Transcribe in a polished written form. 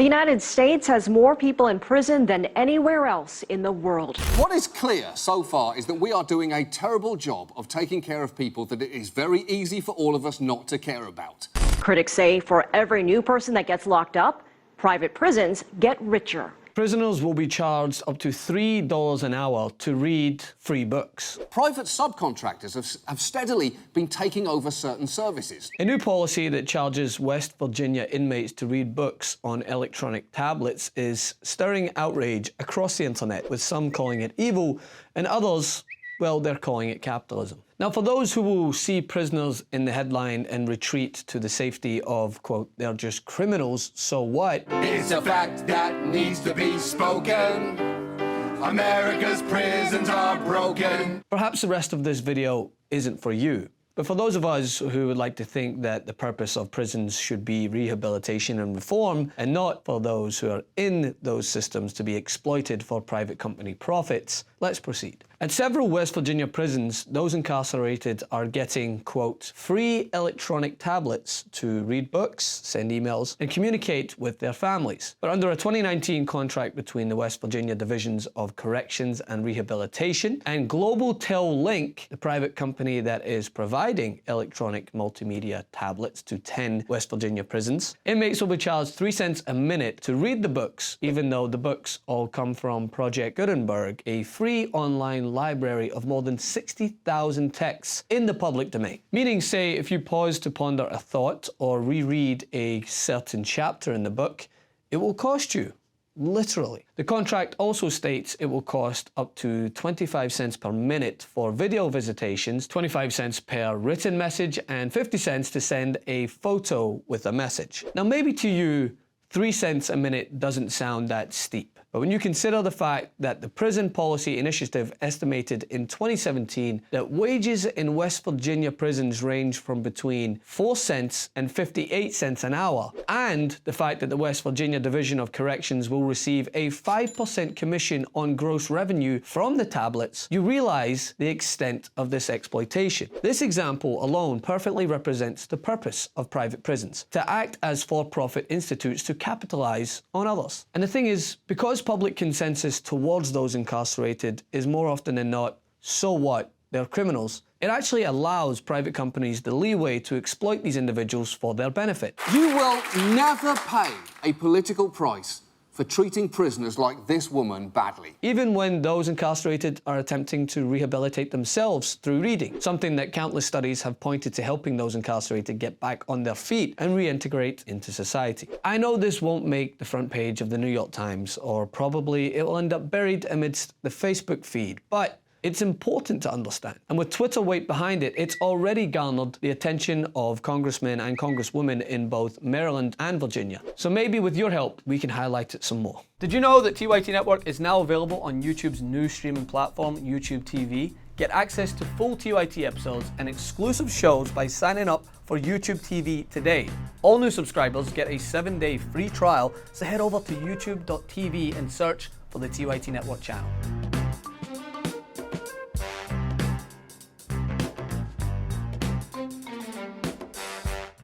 The United States has more people in prison than anywhere else in the world. What is clear so far is that we are doing a terrible job of taking care of people that it is very easy for all of us not to care about. Critics say for every new person that gets locked up, private prisons get richer. Prisoners will be charged up to $3 an hour to read free books. Private subcontractors have steadily been taking over certain services. A new policy that charges West Virginia inmates to read books on electronic tablets is stirring outrage across the internet, with some calling it evil and others, well, they're calling it capitalism. Now, for those who will see prisoners in the headline and retreat to the safety of, quote, they're just criminals, so what? It's a fact that needs to be spoken. America's prisons are broken. Perhaps the rest of this video isn't for you. But for those of us who would like to think that the purpose of prisons should be rehabilitation and reform, and not for those who are in those systems to be exploited for private company profits, let's proceed. At several West Virginia prisons, those incarcerated are getting, quote, free electronic tablets to read books, send emails, and communicate with their families. But under a 2019 contract between the West Virginia Divisions of Corrections and Rehabilitation and Global Tel Link, the private company that is providing electronic multimedia tablets to 10 West Virginia prisons, inmates will be charged 3 cents a minute to read the books, even though the books all come from Project Gutenberg, a free online library of more than 60,000 texts in the public domain. Meaning, say, if you pause to ponder a thought or reread a certain chapter in the book, it will cost you. Literally. The contract also states it will cost up to 25 cents per minute for video visitations, 25 cents per written message, and 50 cents to send a photo with a message. Now, maybe to you, 3 cents a minute doesn't sound that steep. But when you consider the fact that the Prison Policy Initiative estimated in 2017 that wages in West Virginia prisons range from between 4 cents and 58 cents an hour, and the fact that the West Virginia Division of Corrections will receive a 5% commission on gross revenue from the tablets, you realize the extent of this exploitation. This example alone perfectly represents the purpose of private prisons, to act as for-profit institutes to capitalize on others. And the thing is, because public consensus towards those incarcerated is more often than not, so what, they're criminals, it actually allows private companies the leeway to exploit these individuals for their benefit. You will never pay a political price for treating prisoners like this woman badly. Even when those incarcerated are attempting to rehabilitate themselves through reading, something that countless studies have pointed to helping those incarcerated get back on their feet and reintegrate into society. I know this won't make the front page of the New York Times, or probably it will end up buried amidst the Facebook feed, but it's important to understand. And with Twitter weight behind it, it's already garnered the attention of congressmen and congresswomen in both Maryland and Virginia. So maybe with your help, we can highlight it some more. Did you know that TYT Network is now available on YouTube's new streaming platform, YouTube TV? Get access to full TYT episodes and exclusive shows by signing up for YouTube TV today. All new subscribers get a 7-day free trial, so head over to youtube.tv and search for the TYT Network channel.